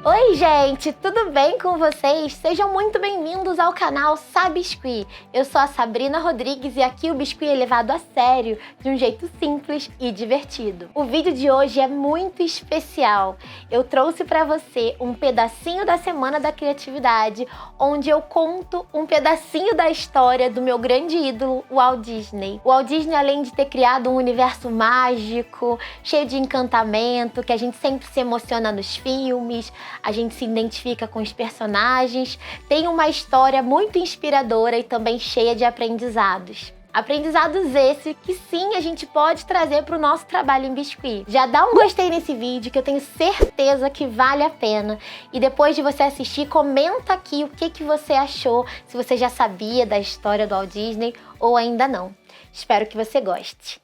Oi gente, tudo bem com vocês? Sejam muito bem-vindos ao canal Sabiscuit. Eu sou a Sabrina Rodrigues e aqui o biscuit é levado a sério, de um jeito simples e divertido. O vídeo de hoje é muito especial. Eu trouxe para você um pedacinho da Semana da Criatividade, onde eu conto um pedacinho da história do meu grande ídolo, o Walt Disney. O Walt Disney, além de ter criado um universo mágico, cheio de encantamento, que a gente sempre se emociona nos filmes, a gente se identifica com os personagens, tem uma história muito inspiradora e também cheia de aprendizados. Aprendizados esse que sim a gente pode trazer para o nosso trabalho em biscuit. Já dá um gostei nesse vídeo que eu tenho certeza que vale a pena. E depois de você assistir, comenta aqui o que você achou, se você já sabia da história do Walt Disney ou ainda não. Espero que você goste.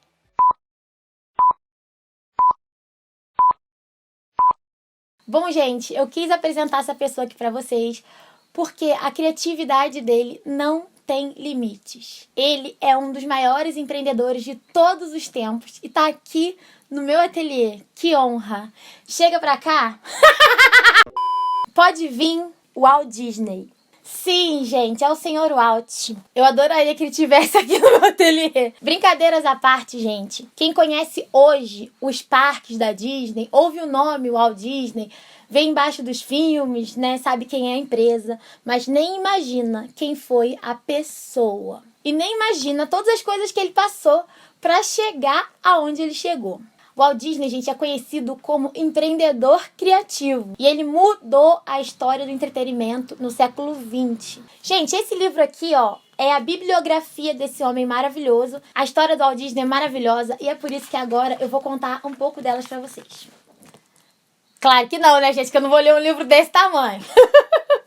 Bom, gente, eu quis apresentar essa pessoa aqui para vocês porque a criatividade dele não tem limites. Ele é um dos maiores empreendedores de todos os tempos e tá aqui no meu ateliê. Que honra! Chega pra cá! Pode vir o Walt Disney. Sim, gente, é o senhor Walt. Eu adoraria que ele estivesse aqui no meu ateliê. Brincadeiras à parte, gente. Quem conhece hoje os parques da Disney, ouve o nome Walt Disney, vê embaixo dos filmes, né, sabe quem é a empresa, mas nem imagina quem foi a pessoa. E nem imagina todas as coisas que ele passou para chegar aonde ele chegou. O Walt Disney, gente, é conhecido como empreendedor criativo. E ele mudou a história do entretenimento no século XX. Gente, esse livro aqui, ó, é a bibliografia desse homem maravilhoso. A história do Walt Disney é maravilhosa e é por isso que agora eu vou contar um pouco delas pra vocês. Claro que não, né, gente? Que eu não vou ler um livro desse tamanho.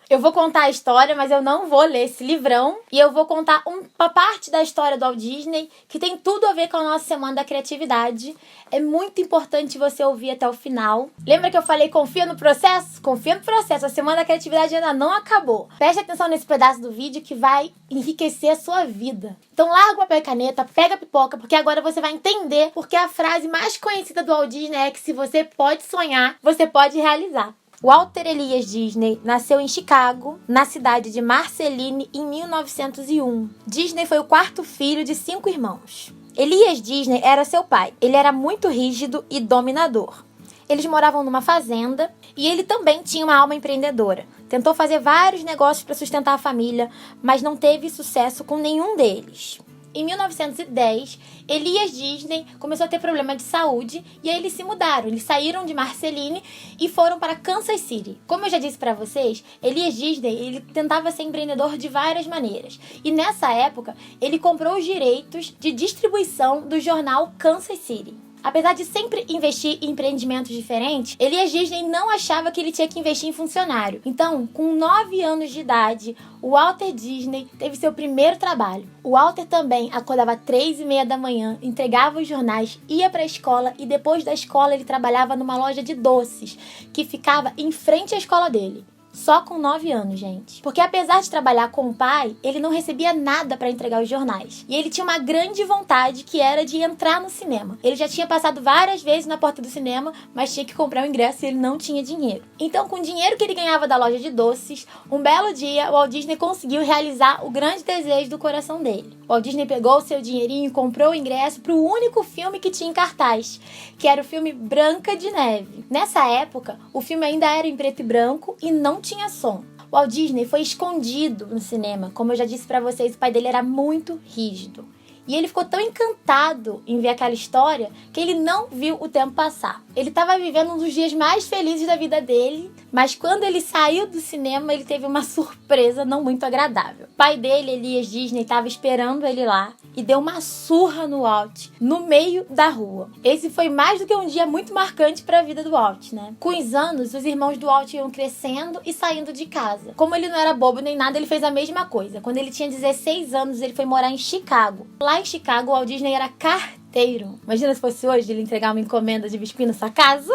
Eu vou contar a história, mas eu não vou ler esse livrão. E eu vou contar uma parte da história do Walt Disney que tem tudo a ver com a nossa Semana da Criatividade. É muito importante você ouvir até o final. Lembra que eu falei confia no processo? Confia no processo. A Semana da Criatividade ainda não acabou. Preste atenção nesse pedaço do vídeo que vai enriquecer a sua vida. Então larga o papel e caneta, pega a pipoca, porque agora você vai entender porque a frase mais conhecida do Walt Disney é que se você pode sonhar, você pode realizar. Walter Elias Disney nasceu em Chicago, na cidade de Marceline, em 1901. Disney foi o quarto filho de 5 irmãos. Elias Disney era seu pai. Ele era muito rígido e dominador. Eles moravam numa fazenda e ele também tinha uma alma empreendedora. Tentou fazer vários negócios para sustentar a família, mas não teve sucesso com nenhum deles. Em 1910, Elias Disney começou a ter problema de saúde e aí eles se mudaram. Eles saíram de Marceline e foram para Kansas City. Como eu já disse para vocês, Elias Disney ele tentava ser empreendedor de várias maneiras. E nessa época, ele comprou os direitos de distribuição do jornal Kansas City. Apesar de sempre investir em empreendimentos diferentes, Elias Disney não achava que ele tinha que investir em funcionário. Então, com 9 anos de idade, o Walter Disney teve seu primeiro trabalho. O Walter também acordava às 3h30 da manhã, entregava os jornais, ia para a escola e depois da escola ele trabalhava numa loja de doces que ficava em frente à escola dele. Só com 9 anos, gente. Porque apesar de trabalhar com o pai, ele não recebia nada para entregar os jornais. E ele tinha uma grande vontade que era de entrar no cinema. Ele já tinha passado várias vezes na porta do cinema, mas tinha que comprar o ingresso e ele não tinha dinheiro. Então, com o dinheiro que ele ganhava da loja de doces, um belo dia, o Walt Disney conseguiu realizar o grande desejo do coração dele. O Walt Disney pegou o seu dinheirinho e comprou o ingresso para o único filme que tinha em cartaz, que era o filme Branca de Neve. Nessa época, o filme ainda era em preto e branco e não tinha som. O Walt Disney foi escondido no cinema. Como eu já disse pra vocês, o pai dele era muito rígido. E ele ficou tão encantado em ver aquela história que ele não viu o tempo passar. Ele estava vivendo um dos dias mais felizes da vida dele, mas quando ele saiu do cinema, ele teve uma surpresa não muito agradável. O pai dele, Elias Disney, estava esperando ele lá e deu uma surra no Walt, no meio da rua. Esse foi mais do que um dia muito marcante para a vida do Walt, né? Com os anos, os irmãos do Walt iam crescendo e saindo de casa. Como ele não era bobo nem nada, ele fez a mesma coisa. Quando ele tinha 16 anos, ele foi morar em Chicago. Lá em Chicago, o Walt Disney era carteiro. Imagina se fosse hoje ele entregar uma encomenda de biscuit na sua casa.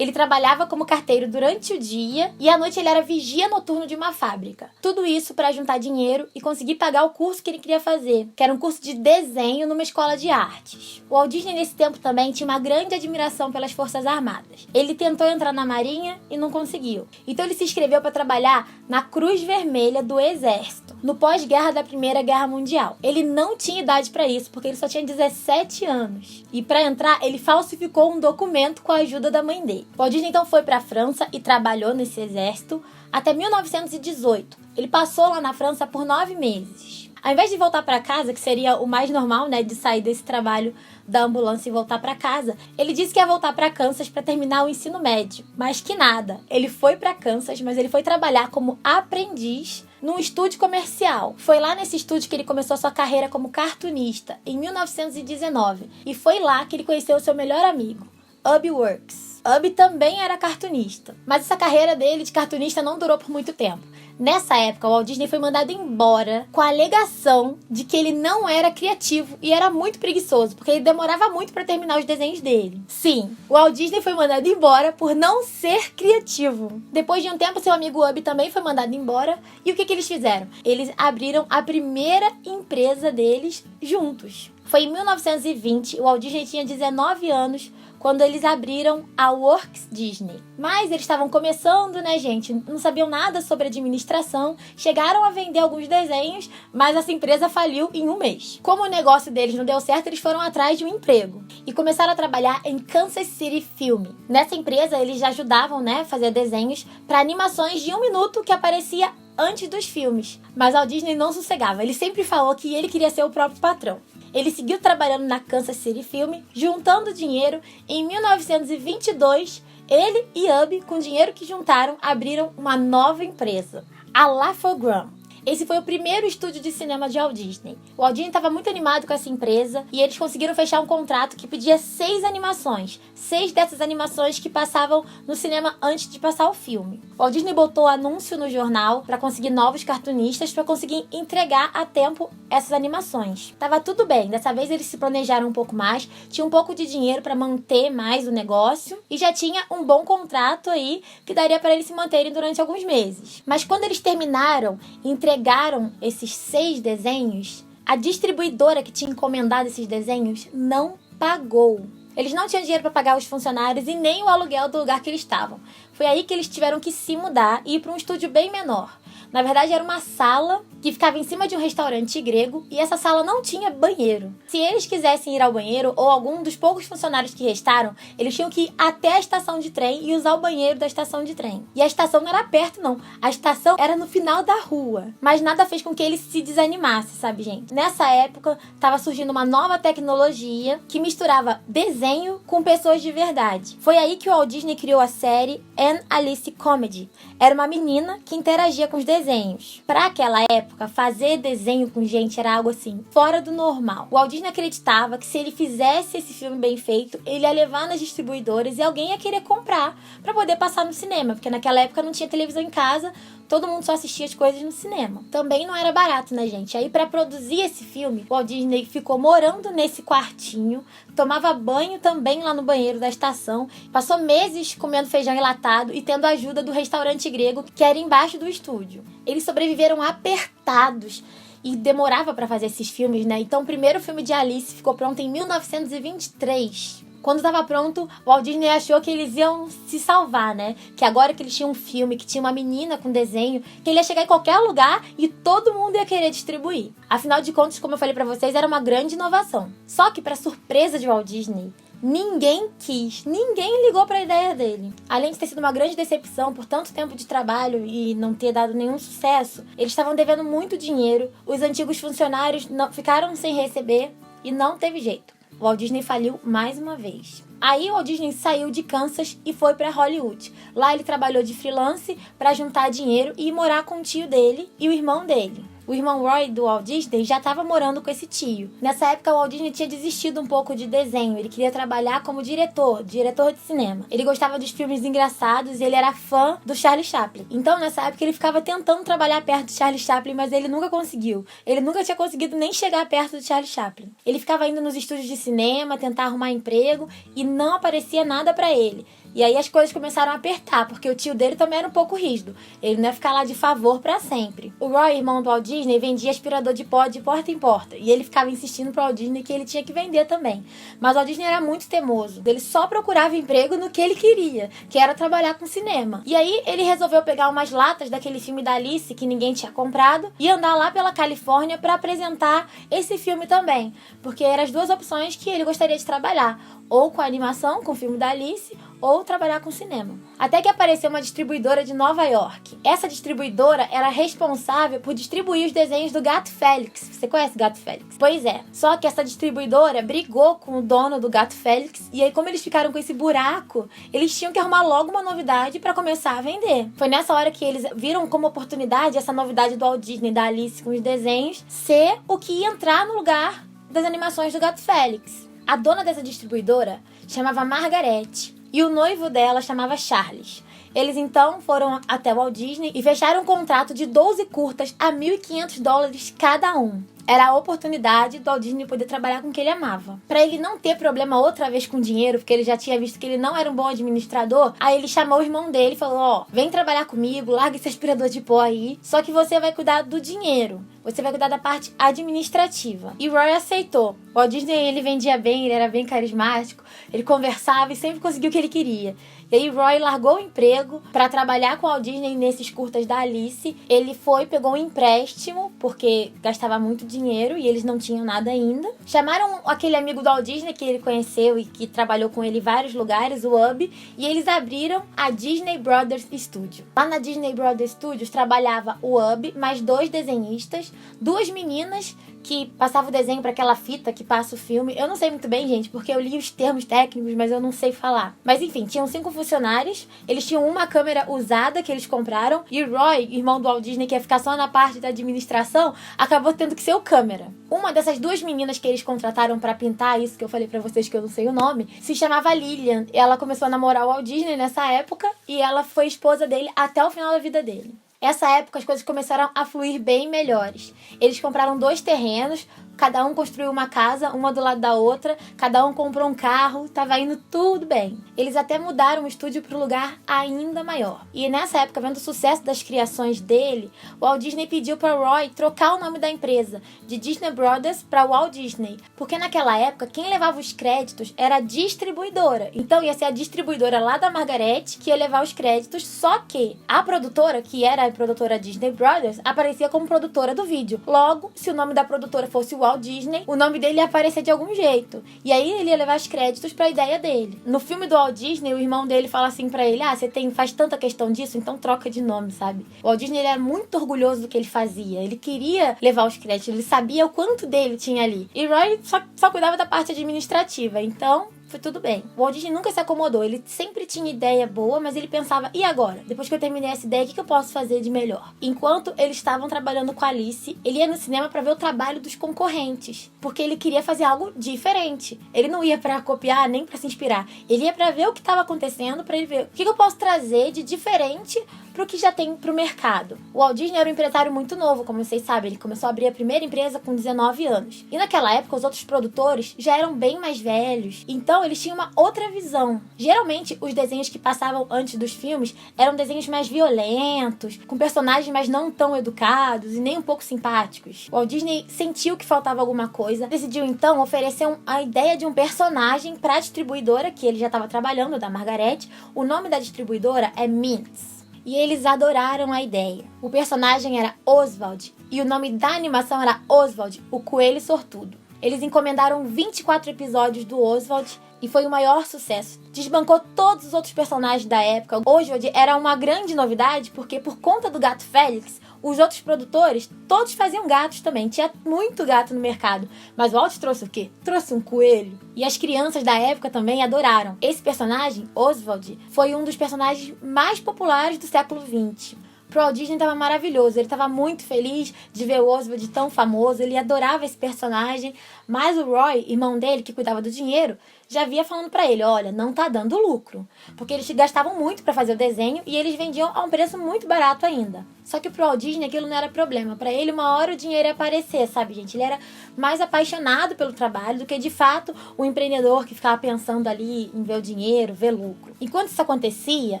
Ele trabalhava como carteiro durante o dia e à noite ele era vigia noturno de uma fábrica. Tudo isso para juntar dinheiro e conseguir pagar o curso que ele queria fazer, que era um curso de desenho numa escola de artes. O Walt Disney nesse tempo também tinha uma grande admiração pelas Forças Armadas. Ele tentou entrar na Marinha e não conseguiu. Então ele se inscreveu para trabalhar na Cruz Vermelha do Exército, no pós-guerra da Primeira Guerra Mundial. Ele não tinha idade para isso, porque ele só tinha 17 anos. E para entrar, ele falsificou um documento com a ajuda da mãe dele. O Walt Disney então foi para a França e trabalhou nesse exército até 1918. Ele passou lá na França por 9 meses. Ao invés de voltar para casa, que seria o mais normal, né, de sair desse trabalho da ambulância e voltar para casa, ele disse que ia voltar para Kansas para terminar o ensino médio. Mas que nada. Ele foi para Kansas, mas ele foi trabalhar como aprendiz num estúdio comercial. Foi lá nesse estúdio que ele começou sua carreira como cartunista, em 1919. E foi lá que ele conheceu o seu melhor amigo, Ub Works. Ub também era cartunista, mas essa carreira dele de cartunista não durou por muito tempo. Nessa época, o Walt Disney foi mandado embora com a alegação de que ele não era criativo e era muito preguiçoso, porque ele demorava muito para terminar os desenhos dele. Sim, o Walt Disney foi mandado embora por não ser criativo. Depois de um tempo, seu amigo Ub também foi mandado embora. E o que eles fizeram? Eles abriram a primeira empresa deles juntos. Foi em 1920, o Walt Disney tinha 19 anos, quando eles abriram a Works Disney. Mas eles estavam começando, né, gente? Não sabiam nada sobre administração. Chegaram a vender alguns desenhos, mas essa empresa faliu em um mês. Como o negócio deles não deu certo, eles foram atrás de um emprego e começaram a trabalhar em Kansas City Film. Nessa empresa, eles já ajudavam, né, a fazer desenhos para animações de 1 minuto que aparecia antes dos filmes. Mas Walt Disney não sossegava. Ele sempre falou que ele queria ser o próprio patrão. Ele seguiu trabalhando na Kansas City Film, juntando dinheiro. Em 1922, ele e Ub, com o dinheiro que juntaram, abriram uma nova empresa, a Laugh-O-Gram. Esse foi o primeiro estúdio de cinema de Walt Disney. O Walt Disney estava muito animado com essa empresa e eles conseguiram fechar um contrato que pedia 6 animações. 6 dessas animações que passavam no cinema antes de passar o filme. O Walt Disney botou anúncio no jornal para conseguir novos cartunistas para conseguir entregar a tempo essas animações. Tava tudo bem, dessa vez eles se planejaram um pouco mais, tinha um pouco de dinheiro para manter mais o negócio e já tinha um bom contrato aí que daria para eles se manterem durante alguns meses. Mas quando eles terminaram, entregaram esses 6 desenhos, a distribuidora que tinha encomendado esses desenhos não pagou. Eles não tinham dinheiro para pagar os funcionários e nem o aluguel do lugar que eles estavam. Foi aí que eles tiveram que se mudar e ir para um estúdio bem menor. Na verdade, era uma sala que ficava em cima de um restaurante grego e essa sala não tinha banheiro. Se eles quisessem ir ao banheiro, ou algum dos poucos funcionários que restaram, eles tinham que ir até a estação de trem e usar o banheiro da estação de trem. E a estação não era perto, não. A estação era no final da rua. Mas nada fez com que eles se desanimassem, sabe, gente? Nessa época, estava surgindo uma nova tecnologia que misturava desenho com pessoas de verdade. Foi aí que o Walt Disney criou a série Anne Alice Comedy. Era uma menina que interagia com os desenhos. Para aquela época, fazer desenho com gente era algo assim, fora do normal. O Walt Disney acreditava que se ele fizesse esse filme bem feito, ele ia levar nas distribuidoras e alguém ia querer comprar para poder passar no cinema, porque naquela época não tinha televisão em casa, todo mundo só assistia as coisas no cinema. Também não era barato, né, gente? Aí, para produzir esse filme, o Walt Disney ficou morando nesse quartinho, tomava banho também lá no banheiro da estação, passou meses comendo feijão enlatado e tendo a ajuda do restaurante grego que era embaixo do estúdio. Eles sobreviveram apertados e demorava para fazer esses filmes, né? Então, o primeiro filme de Alice ficou pronto em 1923. Quando estava pronto, o Walt Disney achou que eles iam se salvar, né? Que agora que eles tinham um filme, que tinha uma menina com desenho, que ele ia chegar em qualquer lugar e todo mundo ia querer distribuir. Afinal de contas, como eu falei pra vocês, era uma grande inovação. Só que, pra surpresa de Walt Disney, ninguém quis, ninguém ligou pra ideia dele. Além de ter sido uma grande decepção por tanto tempo de trabalho e não ter dado nenhum sucesso, eles estavam devendo muito dinheiro, os antigos funcionários ficaram sem receber e não teve jeito. O Walt Disney faliu mais uma vez. Aí o Walt Disney saiu de Kansas e foi para Hollywood. Lá ele trabalhou de freelance para juntar dinheiro e ir morar com o tio dele e o irmão dele. O irmão Roy do Walt Disney já estava morando com esse tio. Nessa época, o Walt Disney tinha desistido um pouco de desenho. Ele queria trabalhar como diretor de cinema. Ele gostava dos filmes engraçados e ele era fã do Charlie Chaplin. Então, nessa época, ele ficava tentando trabalhar perto do Charlie Chaplin, mas ele nunca conseguiu. Ele nunca tinha conseguido nem chegar perto do Charlie Chaplin. Ele ficava indo nos estúdios de cinema, tentar arrumar emprego e não aparecia nada pra ele. E aí as coisas começaram a apertar, porque o tio dele também era um pouco rígido. Ele não ia ficar lá de favor pra sempre. O Roy, irmão do Walt Disney, vendia aspirador de pó de porta em porta. E ele ficava insistindo pro Walt Disney que ele tinha que vender também. Mas o Walt Disney era muito teimoso. Ele só procurava emprego no que ele queria, que era trabalhar com cinema. E aí ele resolveu pegar umas latas daquele filme da Alice que ninguém tinha comprado e andar lá pela Califórnia pra apresentar esse filme também. Porque eram as duas opções que ele gostaria de trabalhar. Ou com a animação, com o filme da Alice, ou trabalhar com cinema. Até que apareceu uma distribuidora de Nova York. Essa distribuidora era responsável por distribuir os desenhos do Gato Félix. Você conhece o Gato Félix? Pois é. Só que essa distribuidora brigou com o dono do Gato Félix, e aí como eles ficaram com esse buraco, eles tinham que arrumar logo uma novidade para começar a vender. Foi nessa hora que eles viram como oportunidade essa novidade do Walt Disney, da Alice com os desenhos, ser o que ia entrar no lugar das animações do Gato Félix. A dona dessa distribuidora chamava Margarete e o noivo dela chamava Charles. Eles então foram até o Walt Disney e fecharam um contrato de 12 curtas a $1.500 cada um. Era a oportunidade do Walt Disney poder trabalhar com o que ele amava. Pra ele não ter problema outra vez com dinheiro, porque ele já tinha visto que ele não era um bom administrador, aí ele chamou o irmão dele e falou: vem trabalhar comigo, larga esse aspirador de pó aí, só que você vai cuidar do dinheiro. Você vai cuidar da parte administrativa. E Roy aceitou. O Walt Disney, ele vendia bem, ele era bem carismático, ele conversava e sempre conseguiu o que ele queria. E aí Roy largou o emprego para trabalhar com o Walt Disney nesses curtas da Alice. Ele pegou um empréstimo, porque gastava muito dinheiro e eles não tinham nada ainda. Chamaram aquele amigo do Walt Disney que ele conheceu e que trabalhou com ele em vários lugares, o Ub, e eles abriram a Disney Brothers Studio. Lá na Disney Brothers Studios trabalhava o Ub, mais 2 desenhistas, 2 meninas que passavam o desenho para aquela fita que passa o filme. Eu não sei muito bem, gente, porque eu li os termos técnicos, mas eu não sei falar. Mas enfim, tinham 5 funcionários, eles tinham uma câmera usada que eles compraram, e Roy, irmão do Walt Disney, que ia ficar só na parte da administração, acabou tendo que ser o câmera. Uma dessas 2 meninas que eles contrataram para pintar isso, que eu falei pra vocês que eu não sei o nome, se chamava Lillian. Ela começou a namorar o Walt Disney nessa época, e ela foi esposa dele até o final da vida dele. Essa época as coisas começaram a fluir bem melhores. Eles compraram 2 terrenos, cada um construiu uma casa, uma do lado da outra, cada um comprou um carro, tava indo tudo bem. Eles até mudaram o estúdio para um lugar ainda maior. E nessa época, vendo o sucesso das criações dele, o Walt Disney pediu para Roy trocar o nome da empresa, de Disney Brothers para Walt Disney, porque naquela época quem levava os créditos era a distribuidora. Então ia ser a distribuidora lá da Margarete que ia levar os créditos, só que a produtora, que era a produtora Disney Brothers, aparecia como produtora do vídeo. Logo, se o nome da produtora fosse Walt Disney, o nome dele ia aparecer de algum jeito. E aí ele ia levar os créditos pra ideia dele. No filme do Walt Disney, o irmão dele fala assim pra ele: você faz tanta questão disso, então troca de nome, sabe? O Walt Disney, ele era muito orgulhoso do que ele fazia. Ele queria levar os créditos, ele sabia o quanto dele tinha ali. E Roy só cuidava da parte administrativa, então foi tudo bem. O Walt Disney nunca se acomodou. Ele sempre tinha ideia boa, mas ele pensava: e agora? Depois que eu terminei essa ideia, o que eu posso fazer de melhor? Enquanto eles estavam trabalhando com a Alice, ele ia no cinema pra ver o trabalho dos concorrentes, porque ele queria fazer algo diferente. Ele não ia pra copiar, nem pra se inspirar. Ele ia pra ver o que estava acontecendo, pra ele ver o que eu posso trazer de diferente pro que já tem pro mercado. O Walt Disney era um empresário muito novo, como vocês sabem. Ele começou a abrir a primeira empresa com 19 anos. E naquela época, os outros produtores já eram bem mais velhos. Então, eles tinham uma outra visão. Geralmente, os desenhos que passavam antes dos filmes eram desenhos mais violentos, com personagens mais não tão educados e nem um pouco simpáticos. O Walt Disney sentiu que faltava alguma coisa, decidiu então oferecer a ideia de um personagem para a distribuidora que ele já estava trabalhando, da Margarete. O nome da distribuidora é Mintz. E eles adoraram a ideia. O personagem era Oswald e o nome da animação era Oswald, o Coelho Sortudo. Eles encomendaram 24 episódios do Oswald e foi o maior sucesso. Desbancou todos os outros personagens da época. Oswald era uma grande novidade porque, por conta do Gato Félix, os outros produtores, todos faziam gatos também. Tinha muito gato no mercado. Mas o Walt trouxe o quê? Trouxe um coelho. E as crianças da época também adoraram. Esse personagem, Oswald, foi um dos personagens mais populares do século XX. Pro Walt Disney estava maravilhoso, ele estava muito feliz de ver o Oswald tão famoso, ele adorava esse personagem, mas o Roy, irmão dele, que cuidava do dinheiro, já via falando pra ele: olha, não tá dando lucro, porque eles gastavam muito para fazer o desenho e eles vendiam a um preço muito barato ainda. Só que pro Walt Disney aquilo não era problema. Pra ele, uma hora o dinheiro ia aparecer, sabe, gente? Ele era mais apaixonado pelo trabalho do que, de fato, o empreendedor que ficava pensando ali em ver o dinheiro, ver lucro. Enquanto isso acontecia,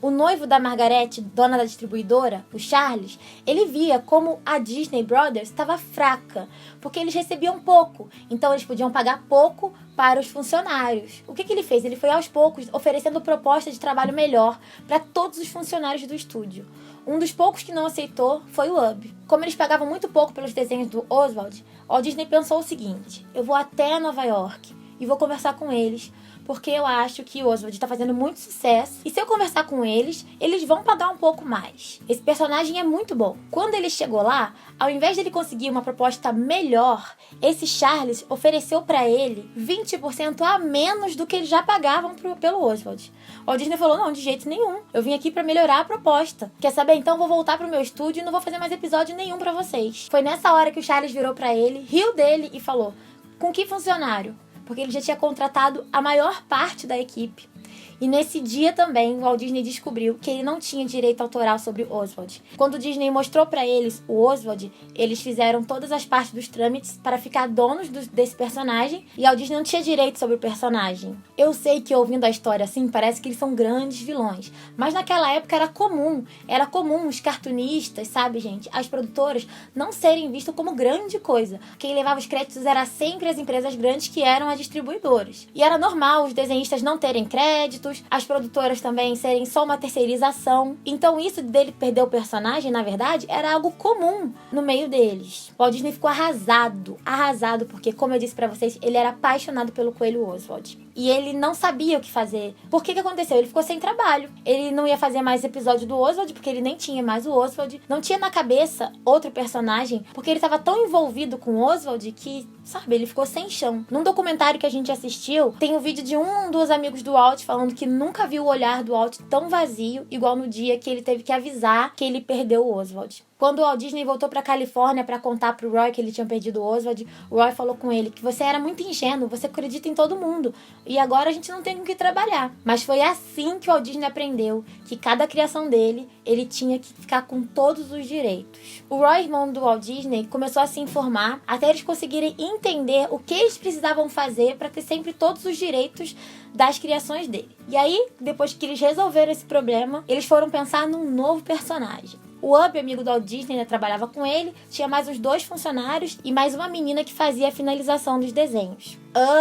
o noivo da Margaret, dona da distribuidora, o Charles, ele via como a Disney Brothers estava fraca, porque eles recebiam pouco. Então, eles podiam pagar pouco para os funcionários. O que ele fez? Ele foi aos poucos oferecendo proposta de trabalho melhor para todos os funcionários do estúdio. Um dos poucos que não aceitou foi o Ub. Como eles pagavam muito pouco pelos desenhos do Oswald, o Disney pensou o seguinte: eu vou até Nova York e vou conversar com eles, porque eu acho que o Oswald está fazendo muito sucesso, e se eu conversar com eles, eles vão pagar um pouco mais. Esse personagem é muito bom. Quando ele chegou lá, ao invés de ele conseguir uma proposta melhor, esse Charles ofereceu para ele 20% a menos do que eles já pagavam pelo Oswald. O Disney falou: não, de jeito nenhum. Eu vim aqui para melhorar a proposta. Quer saber? Então vou voltar pro meu estúdio e não vou fazer mais episódio nenhum para vocês. Foi nessa hora que o Charles virou para ele, riu dele e falou: com que funcionário? Porque ele já tinha contratado a maior parte da equipe. E nesse dia também, o Walt Disney descobriu que ele não tinha direito autoral sobre Oswald. Quando o Disney mostrou para eles o Oswald, eles fizeram todas as partes dos trâmites para ficar donos desse personagem, e Walt Disney não tinha direito sobre o personagem. Eu sei que, ouvindo a história assim, parece que eles são grandes vilões, mas naquela época era comum os cartunistas, sabe, gente, as produtoras não serem vistos como grande coisa. Quem levava os créditos era sempre as empresas grandes, que eram as distribuidoras. E era normal os desenhistas não terem crédito, as produtoras também serem só uma terceirização. Então isso dele perder o personagem, na verdade, era algo comum no meio deles. O Walt Disney ficou arrasado, porque, como eu disse pra vocês, ele era apaixonado pelo Coelho Oswald. E ele não sabia o que fazer. Por que aconteceu? Ele ficou sem trabalho. Ele não ia fazer mais episódio do Oswald, porque ele nem tinha mais o Oswald. Não tinha na cabeça outro personagem, porque ele estava tão envolvido com o Oswald que, sabe, ele ficou sem chão. Num documentário que a gente assistiu, tem um vídeo de um dos amigos do Walt falando que nunca viu o olhar do Walt tão vazio, igual no dia que ele teve que avisar que ele perdeu o Oswald. Quando o Walt Disney voltou pra Califórnia pra contar pro Roy que ele tinha perdido o Oswald, o Roy falou com ele que você era muito ingênuo, você acredita em todo mundo, e agora a gente não tem com o que trabalhar. Mas foi assim que o Walt Disney aprendeu que cada criação dele, ele tinha que ficar com todos os direitos. O Roy, irmão do Walt Disney, começou a se informar até eles conseguirem entender o que eles precisavam fazer para ter sempre todos os direitos das criações dele. E aí, depois que eles resolveram esse problema, eles foram pensar num novo personagem. O Ub, amigo do Walt Disney, trabalhava com ele, tinha mais uns 2 funcionários e mais uma menina que fazia a finalização dos desenhos.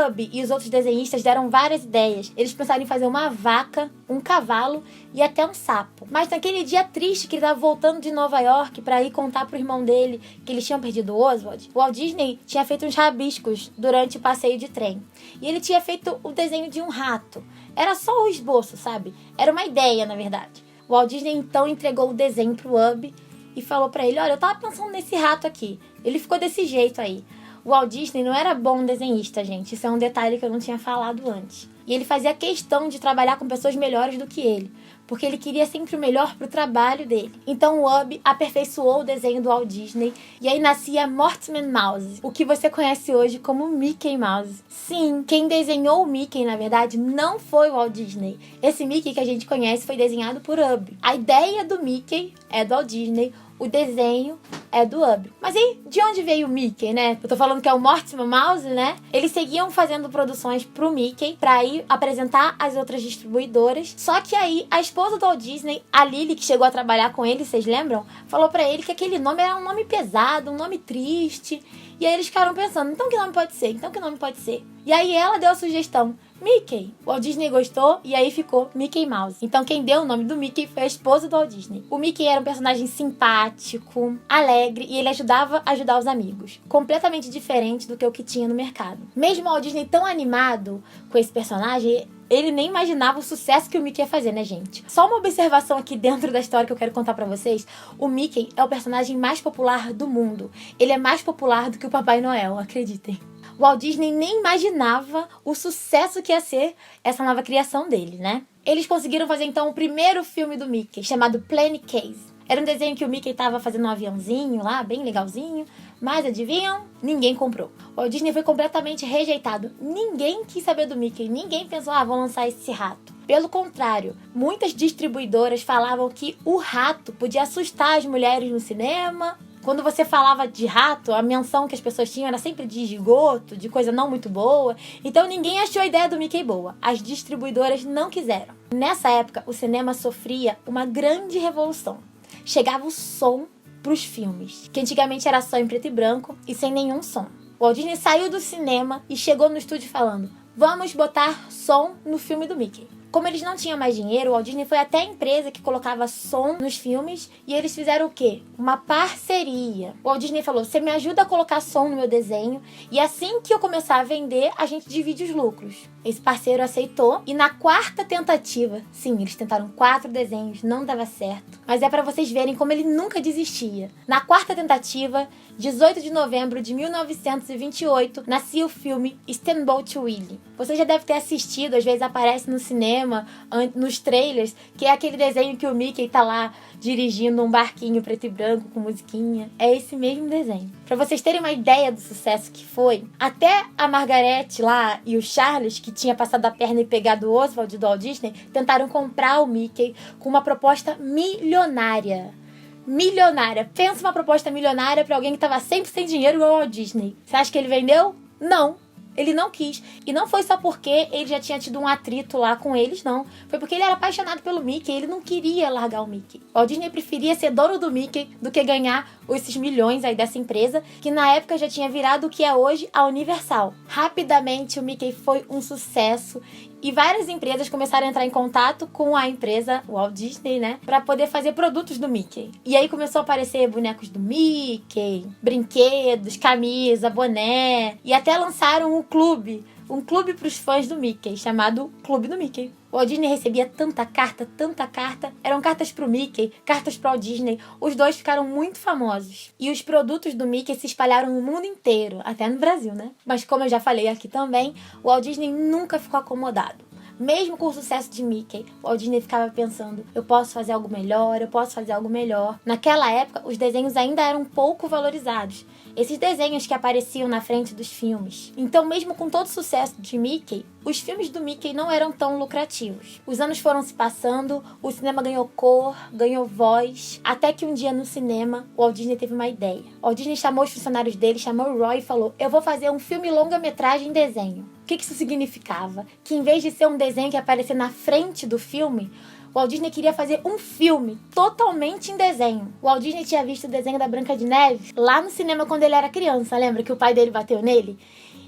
Ub e os outros desenhistas deram várias ideias. Eles pensaram em fazer uma vaca, um cavalo e até um sapo. Mas naquele dia triste que ele estava voltando de Nova York para ir contar pro irmão dele que eles tinham perdido o Oswald, o Walt Disney tinha feito uns rabiscos durante o passeio de trem. E ele tinha feito o desenho de um rato. Era só o esboço, sabe? Era uma ideia, na verdade. O Walt Disney então entregou o desenho pro Ub e falou pra ele: olha, eu tava pensando nesse rato aqui. Ele ficou desse jeito aí. O Walt Disney não era bom desenhista, gente. Isso é um detalhe que eu não tinha falado antes. E ele fazia questão de trabalhar com pessoas melhores do que ele, porque ele queria sempre o melhor pro trabalho dele. Então o Ub aperfeiçoou o desenho do Walt Disney e aí nascia Mortimer Mouse, o que você conhece hoje como Mickey Mouse. Sim, quem desenhou o Mickey, na verdade, não foi o Walt Disney. Esse Mickey que a gente conhece foi desenhado por Ub. A ideia do Mickey é do Walt Disney, o desenho é do Ub. Mas aí, de onde veio o Mickey, né? Eu tô falando que é o Mortimer Mouse, né? Eles seguiam fazendo produções pro Mickey pra ir apresentar as outras distribuidoras. Só que aí, a esposa do Walt Disney, a Lily, que chegou a trabalhar com ele, vocês lembram? Falou pra ele que aquele nome era um nome pesado, um nome triste. E aí eles ficaram pensando, então que nome pode ser? Então que nome pode ser? E aí ela deu a sugestão, Mickey. O Walt Disney gostou e aí ficou Mickey Mouse. Então quem deu o nome do Mickey foi a esposa do Walt Disney. O Mickey era um personagem simpático, alegre e ele ajudava a ajudar os amigos. Completamente diferente do que o que tinha no mercado. Mesmo o Walt Disney tão animado com esse personagem, ele nem imaginava o sucesso que o Mickey ia fazer, né, gente? Só uma observação aqui dentro da história que eu quero contar pra vocês. O Mickey é o personagem mais popular do mundo. Ele é mais popular do que o Papai Noel, acreditem. O Walt Disney nem imaginava o sucesso que ia ser essa nova criação dele, né? Eles conseguiram fazer, então, o primeiro filme do Mickey, chamado Planet Case. Era um desenho que o Mickey tava fazendo um aviãozinho lá, bem legalzinho, Mas adivinham? Ninguém comprou. O Walt Disney foi completamente rejeitado. Ninguém quis saber do Mickey. Ninguém pensou, vou lançar esse rato. Pelo contrário, muitas distribuidoras falavam que o rato podia assustar as mulheres no cinema. Quando você falava de rato, a menção que as pessoas tinham era sempre de esgoto, de coisa não muito boa. Então ninguém achou a ideia do Mickey boa. As distribuidoras não quiseram. Nessa época, o cinema sofria uma grande revolução. Chegava o som para os filmes, que antigamente era só em preto e branco e sem nenhum som. O Walt Disney saiu do cinema e chegou no estúdio falando: vamos botar som no filme do Mickey. Como eles não tinham mais dinheiro, o Walt Disney foi até a empresa que colocava som nos filmes e eles fizeram o quê? Uma parceria. O Walt Disney falou: você me ajuda a colocar som no meu desenho e assim que eu começar a vender, a gente divide os lucros. Esse parceiro aceitou e na quarta tentativa, sim, eles tentaram 4 desenhos, não dava certo, mas é para vocês verem como ele nunca desistia. Na quarta tentativa, 18 de novembro de 1928, nascia o filme Steamboat Willie. Você já deve ter assistido, às vezes aparece no cinema, nos trailers, que é aquele desenho que o Mickey tá lá dirigindo um barquinho preto e branco com musiquinha. É esse mesmo desenho. Pra vocês terem uma ideia do sucesso que foi, até a Margaret lá e o Charles, que tinha passado a perna e pegado o Oswald do Walt Disney, tentaram comprar o Mickey com uma proposta milionária. Milionária. Pensa uma proposta milionária pra alguém que tava sempre sem dinheiro igual ao Walt Disney. Você acha que ele vendeu? Não. Ele não quis. E não foi só porque ele já tinha tido um atrito lá com eles, não. Foi porque ele era apaixonado pelo Mickey. Ele não queria largar o Mickey. O Walt Disney preferia ser dono do Mickey do que ganhar esses milhões aí dessa empresa, que na época já tinha virado o que é hoje a Universal. Rapidamente o Mickey foi um sucesso e várias empresas começaram a entrar em contato com a empresa Walt Disney, né? Pra poder fazer produtos do Mickey. E aí começou a aparecer bonecos do Mickey, brinquedos, camisa, boné. E até lançaram um clube para os fãs do Mickey, chamado Clube do Mickey. O Walt Disney recebia tanta carta. Eram cartas pro Mickey, cartas pro Walt Disney. Os dois ficaram muito famosos. E os produtos do Mickey se espalharam no mundo inteiro, até no Brasil, né? Mas como eu já falei aqui também, o Walt Disney nunca ficou acomodado. Mesmo com o sucesso de Mickey, o Walt Disney ficava pensando: eu posso fazer algo melhor. Naquela época, os desenhos ainda eram pouco valorizados. Esses desenhos que apareciam na frente dos filmes. Então, mesmo com todo o sucesso de Mickey, os filmes do Mickey não eram tão lucrativos. Os anos foram se passando, o cinema ganhou cor, ganhou voz, até que um dia no cinema, o Walt Disney teve uma ideia. O Walt Disney chamou os funcionários dele, chamou o Roy e falou: eu vou fazer um filme longa-metragem em desenho. O que isso significava? Que em vez de ser um desenho que aparecia na frente do filme, o Walt Disney queria fazer um filme totalmente em desenho. O Walt Disney tinha visto o desenho da Branca de Neve lá no cinema quando ele era criança. Lembra que o pai dele bateu nele?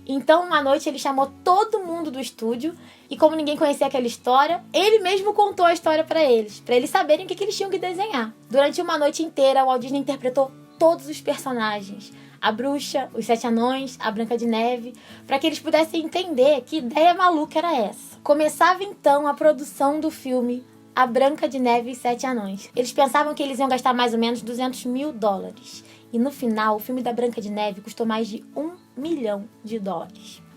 Então, uma noite, ele chamou todo mundo do estúdio e, como ninguém conhecia aquela história, ele mesmo contou a história para eles saberem o que eles tinham que desenhar. Durante uma noite inteira, o Walt Disney interpretou todos os personagens. A bruxa, os 7 anões, a Branca de Neve, para que eles pudessem entender que ideia maluca era essa. Começava então a produção do filme A Branca de Neve e os 7 anões. Eles pensavam que eles iam gastar mais ou menos $200 mil. E no final, o filme da Branca de Neve custou mais de $1 milhão.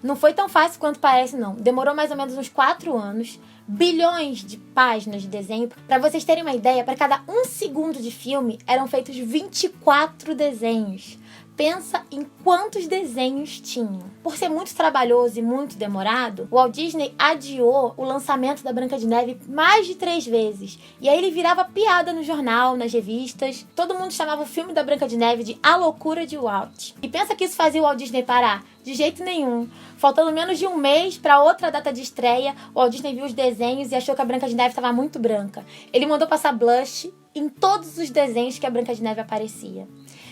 Não foi tão fácil quanto parece, não. Demorou mais ou menos uns 4 anos, bilhões de páginas de desenho. Para vocês terem uma ideia, para cada 1 segundo de filme, eram feitos 24 desenhos. Pensa em quantos desenhos tinham. Por ser muito trabalhoso e muito demorado, o Walt Disney adiou o lançamento da Branca de Neve mais de 3 vezes. E aí ele virava piada no jornal, nas revistas. Todo mundo chamava o filme da Branca de Neve de A Loucura de Walt. E pensa que isso fazia o Walt Disney parar? De jeito nenhum. Faltando menos de um mês para outra data de estreia, o Walt Disney viu os desenhos e achou que a Branca de Neve estava muito branca. Ele mandou passar blush em todos os desenhos que a Branca de Neve aparecia.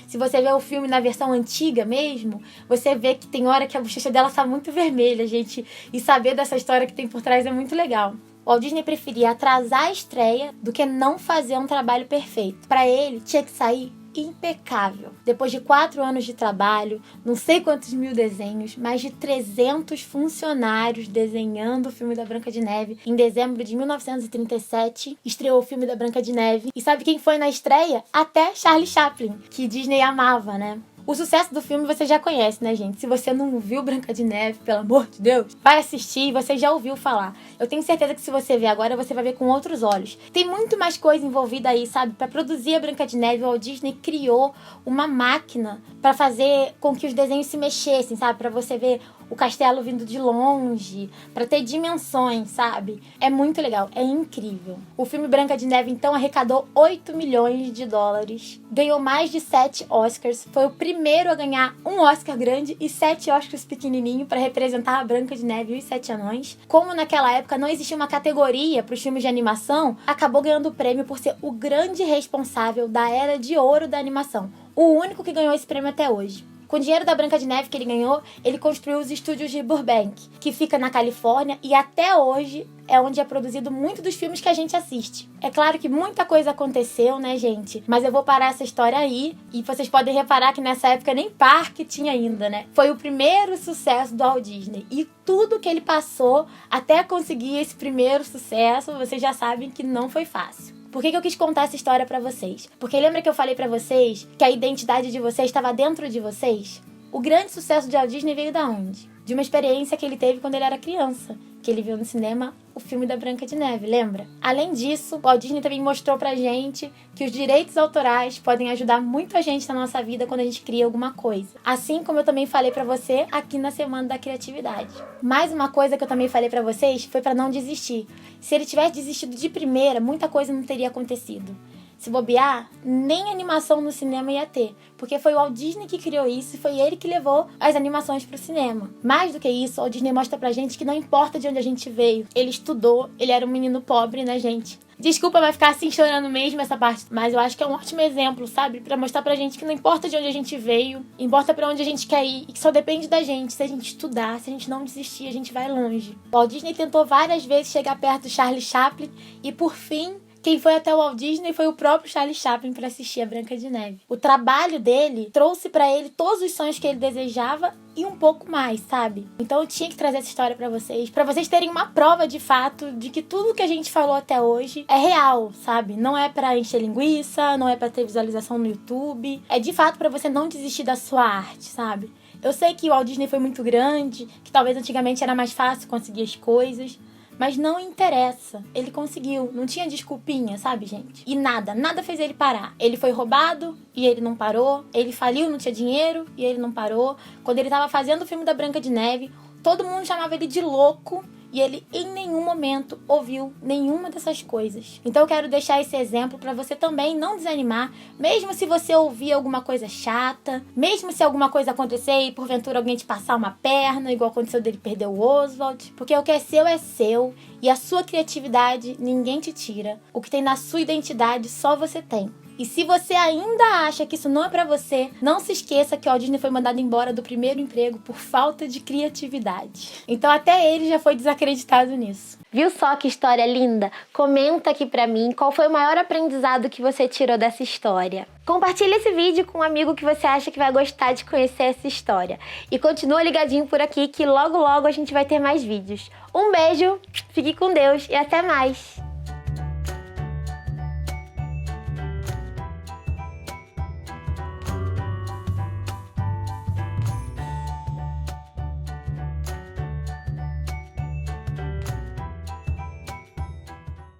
Se você ver o filme na versão antiga mesmo, você vê que tem hora que a bochecha dela está muito vermelha, gente. E saber dessa história que tem por trás é muito legal. O Walt Disney preferia atrasar a estreia do que não fazer um trabalho perfeito. Para ele, tinha que sair impecável. Depois de 4 anos de trabalho, não sei quantos mil desenhos, mais de 300 funcionários desenhando o filme da Branca de Neve. Em dezembro de 1937, estreou o filme da Branca de Neve. E sabe quem foi na estreia? Até Charlie Chaplin, que Disney amava, né? O sucesso do filme você já conhece, né, gente? Se você não viu Branca de Neve, pelo amor de Deus, vai assistir e você já ouviu falar. Eu tenho certeza que se você ver agora, você vai ver com outros olhos. Tem muito mais coisa envolvida aí, sabe? Pra produzir a Branca de Neve, o Walt Disney criou uma máquina pra fazer com que os desenhos se mexessem, sabe? Pra você ver o castelo vindo de longe, pra ter dimensões, sabe? É muito legal, é incrível. O filme Branca de Neve, então, arrecadou 8 milhões de dólares, ganhou mais de 7 Oscars, foi o primeiro a ganhar um Oscar grande e 7 Oscars pequenininho pra representar a Branca de Neve e os 7 Anões. Como naquela época não existia uma categoria pros filmes de animação, acabou ganhando o prêmio por ser o grande responsável da era de ouro da animação, o único que ganhou esse prêmio até hoje. Com o dinheiro da Branca de Neve que ele ganhou, ele construiu os estúdios de Burbank, que fica na Califórnia, e até hoje é onde é produzido muito dos filmes que a gente assiste. É claro que muita coisa aconteceu, né, gente? Mas eu vou parar essa história aí, e vocês podem reparar que nessa época nem parque tinha ainda, né? Foi o primeiro sucesso do Walt Disney, e tudo que ele passou até conseguir esse primeiro sucesso, vocês já sabem que não foi fácil. Por que eu quis contar essa história pra vocês? Porque lembra que eu falei pra vocês que a identidade de vocês estava dentro de vocês? O grande sucesso de Walt Disney veio da onde? De uma experiência que ele teve quando ele era criança, que ele viu no cinema o filme da Branca de Neve, lembra? Além disso, o Walt Disney também mostrou pra gente que os direitos autorais podem ajudar muito a gente na nossa vida quando a gente cria alguma coisa. Assim como eu também falei pra você aqui na Semana da Criatividade. Mais uma coisa que eu também falei pra vocês foi pra não desistir. Se ele tivesse desistido de primeira, muita coisa não teria acontecido. Se bobear, nem animação no cinema ia ter, porque foi o Walt Disney que criou isso e foi ele que levou as animações pro cinema. Mais do que isso, o Walt Disney mostra pra gente que não importa de onde a gente veio, ele estudou, ele era um menino pobre, né, gente? Desculpa, vai ficar assim chorando mesmo essa parte, mas eu acho que é um ótimo exemplo, sabe? Pra mostrar pra gente que não importa de onde a gente veio, importa pra onde a gente quer ir, e que só depende da gente. Se a gente estudar, se a gente não desistir, a gente vai longe. O Walt Disney tentou várias vezes chegar perto do Charlie Chaplin e, por fim, quem foi até o Walt Disney foi o próprio Charlie Chaplin para assistir a Branca de Neve. O trabalho dele trouxe para ele todos os sonhos que ele desejava e um pouco mais, sabe? Então eu tinha que trazer essa história para vocês terem uma prova de fato de que tudo que a gente falou até hoje é real, sabe? Não é para encher linguiça, não é para ter visualização no YouTube, é de fato para você não desistir da sua arte, sabe? Eu sei que o Walt Disney foi muito grande, que talvez antigamente era mais fácil conseguir as coisas, mas não interessa, ele conseguiu, não tinha desculpinha, sabe, gente? E nada fez ele parar. Ele foi roubado e ele não parou, ele faliu, não tinha dinheiro e ele não parou. Quando ele tava fazendo o filme da Branca de Neve, todo mundo chamava ele de louco e ele em nenhum momento ouviu nenhuma dessas coisas. Então eu quero deixar esse exemplo pra você também não desanimar, mesmo se você ouvir alguma coisa chata, mesmo se alguma coisa acontecer e porventura alguém te passar uma perna, igual aconteceu dele perder o Oswald, porque o que é seu e a sua criatividade ninguém te tira. O que tem na sua identidade só você tem. E se você ainda acha que isso não é pra você, não se esqueça que o Walt Disney foi mandado embora do primeiro emprego por falta de criatividade. Então até ele já foi desacreditado nisso. Viu só que história linda? Comenta aqui pra mim qual foi o maior aprendizado que você tirou dessa história. Compartilha esse vídeo com um amigo que você acha que vai gostar de conhecer essa história. E continua ligadinho por aqui que logo a gente vai ter mais vídeos. Um beijo, fique com Deus e até mais!